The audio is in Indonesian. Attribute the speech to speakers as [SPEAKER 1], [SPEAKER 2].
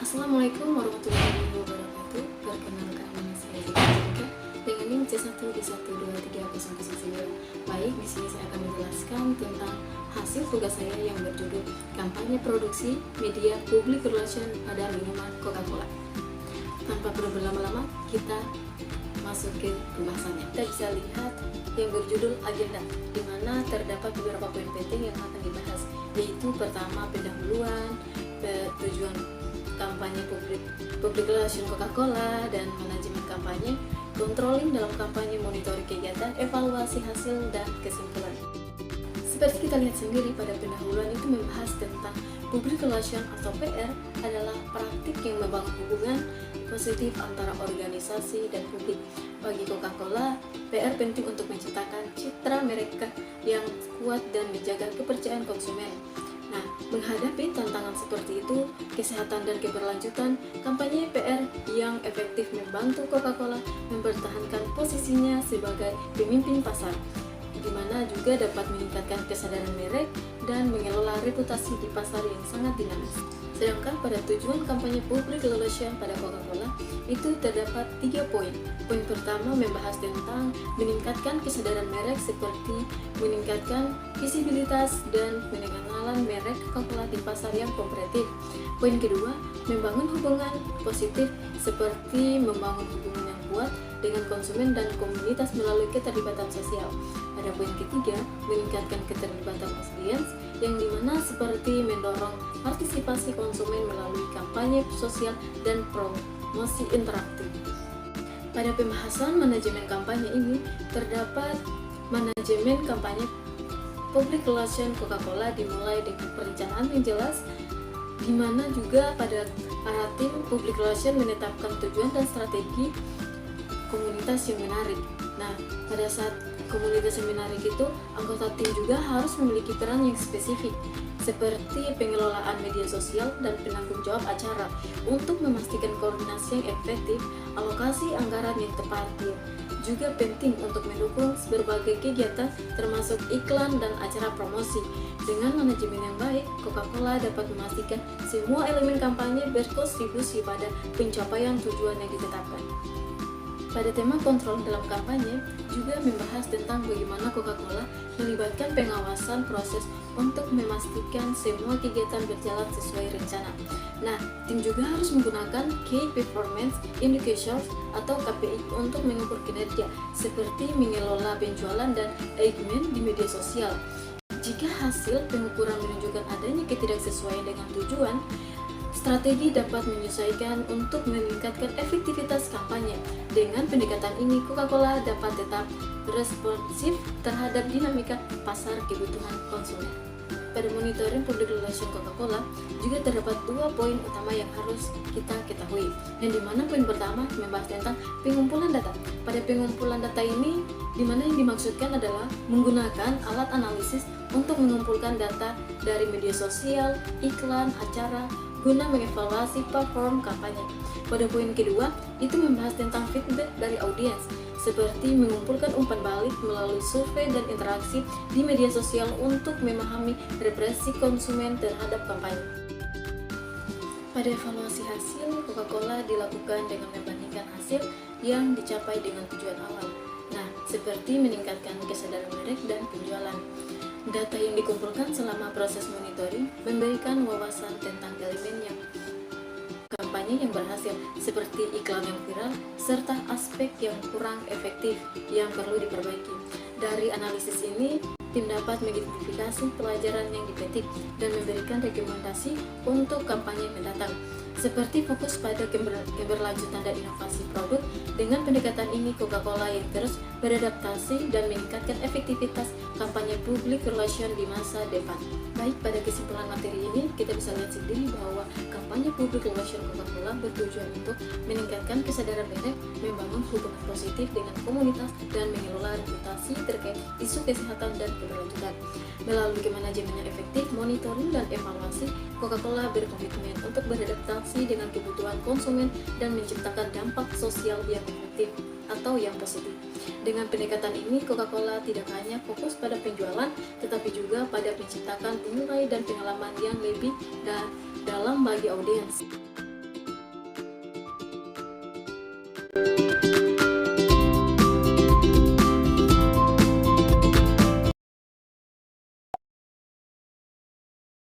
[SPEAKER 1] Assalamualaikum warahmatullahi wabarakatuh. Perkenalkan nama saya Jessica dengan NIM C1D1230009. Baik, di sini saya akan menjelaskan tentang hasil tugas saya yang berjudul Kampanye Produksi Media Public Relation pada Minuman Coca-Cola. Tanpa perlu berlama-lama, kita masuk ke pembahasannya. Kita bisa lihat yang berjudul agenda, di mana terdapat beberapa poin penting yang akan dibahas, yaitu pertama pendahuluan, tujuan kampanye public relation Coca-Cola dan manajemen kampanye, controlling dalam kampanye, monitoring kegiatan, evaluasi hasil, dan kesimpulan. Seperti kita lihat sendiri pada pendahuluan itu membahas tentang public relation atau PR adalah praktik yang membangun hubungan positif antara organisasi dan publik. Bagi Coca-Cola, PR penting untuk menciptakan citra mereka yang kuat dan menjaga kepercayaan konsumen. Nah, menghadapi tantangan seperti itu, kesehatan dan keberlanjutan, kampanye PR yang efektif membantu Coca-Cola mempertahankan posisinya sebagai pemimpin pasar, di mana juga dapat meningkatkan kesadaran merek dan mengelola reputasi di pasar yang sangat dinamis. Sedangkan pada tujuan kampanye public relation pada Coca-Cola itu terdapat 3 poin. Poin pertama membahas tentang meningkatkan kesadaran merek seperti meningkatkan visibilitas dan pengenalan merek Coca-Cola di pasar yang kompetitif. Poin kedua, membangun hubungan positif seperti membangun hubungan yang kuat dengan konsumen dan komunitas melalui keterlibatan sosial. Pada poin ketiga, meningkatkan keterlibatan audiens yang dimana seperti mendorong partisipasi konsumen melalui kampanye sosial dan promosi interaktif. Pada pembahasan manajemen kampanye ini terdapat manajemen kampanye public relation Coca-Cola dimulai dengan perencanaan yang jelas, di mana juga pada para tim public relation menetapkan tujuan dan strategi komunitas yang menarik. Nah, pada saat komunitas yang menarik itu, anggota tim juga harus memiliki peran yang spesifik, seperti pengelolaan media sosial dan penanggung jawab acara untuk memastikan koordinasi yang efektif, alokasi anggaran yang tepat. Juga penting untuk mendukung berbagai kegiatan termasuk iklan dan acara promosi. Dengan manajemen yang baik, Coca-Cola dapat memastikan semua elemen kampanye berkontribusi pada pencapaian tujuan yang ditetapkan. Pada tema kontrol dalam kampanye juga membahas tentang bagaimana Coca-Cola melibatkan pengawasan proses untuk memastikan semua kegiatan berjalan sesuai rencana. Nah, tim juga harus menggunakan Key Performance Indicators atau KPI untuk mengukur kinerja, seperti mengelola penjualan dan engagement di media sosial. Jika hasil pengukuran menunjukkan adanya ketidaksesuaian dengan tujuan, strategi dapat menyesuaikan untuk meningkatkan efektivitas kampanye. Dengan pendekatan ini, Coca-Cola dapat tetap responsif terhadap dinamika pasar kebutuhan konsumen. Pada monitoring public relation Coca-Cola juga terdapat 2 poin utama yang harus kita ketahui. Yang dimana poin pertama membahas tentang pengumpulan data. Pada pengumpulan data ini, dimana yang dimaksudkan adalah menggunakan alat analisis untuk mengumpulkan data dari media sosial, iklan, acara, guna mengevaluasi perform kampanye. Pada poin kedua, itu membahas tentang feedback dari audiens, seperti mengumpulkan umpan balik melalui survei dan interaksi di media sosial untuk memahami represi konsumen terhadap kampanye. Pada evaluasi hasil, Coca-Cola dilakukan dengan membandingkan hasil yang dicapai dengan tujuan awal. Nah, seperti meningkatkan kesadaran merek dan penjualan. Data yang dikumpulkan selama proses monitoring memberikan wawasan tentang elemen yang kampanye yang berhasil, seperti iklan yang viral, serta aspek yang kurang efektif yang perlu diperbaiki. Dari analisis ini, tim dapat mengidentifikasi pelajaran yang dipetik dan memberikan rekomendasi untuk kampanye mendatang, seperti fokus pada keberlanjutan dan inovasi produk. Dengan pendekatan ini, Coca-Cola yang terus beradaptasi dan meningkatkan efektivitas kampanye public relation di masa depan. Baik, pada kesimpulan materi ini, kita bisa lihat sendiri bahwa kampanye public relation Coca-Cola bertujuan untuk meningkatkan kesadaran merek, membangun hubungan positif dengan komunitas, dan mengelola reputasi terkait isu kesehatan dan keberlanjutan. Melalui manajemen yang efektif, monitoring, dan evaluasi, Coca-Cola berkomitmen untuk beradaptasi dengan kebutuhan konsumen dan menciptakan dampak sosial yang efektif atau yang positif. Dengan pendekatan ini, Coca-Cola tidak hanya fokus pada penjualan, tetapi juga pada menciptakan nilai dan pengalaman yang lebih dalam bagi audiens.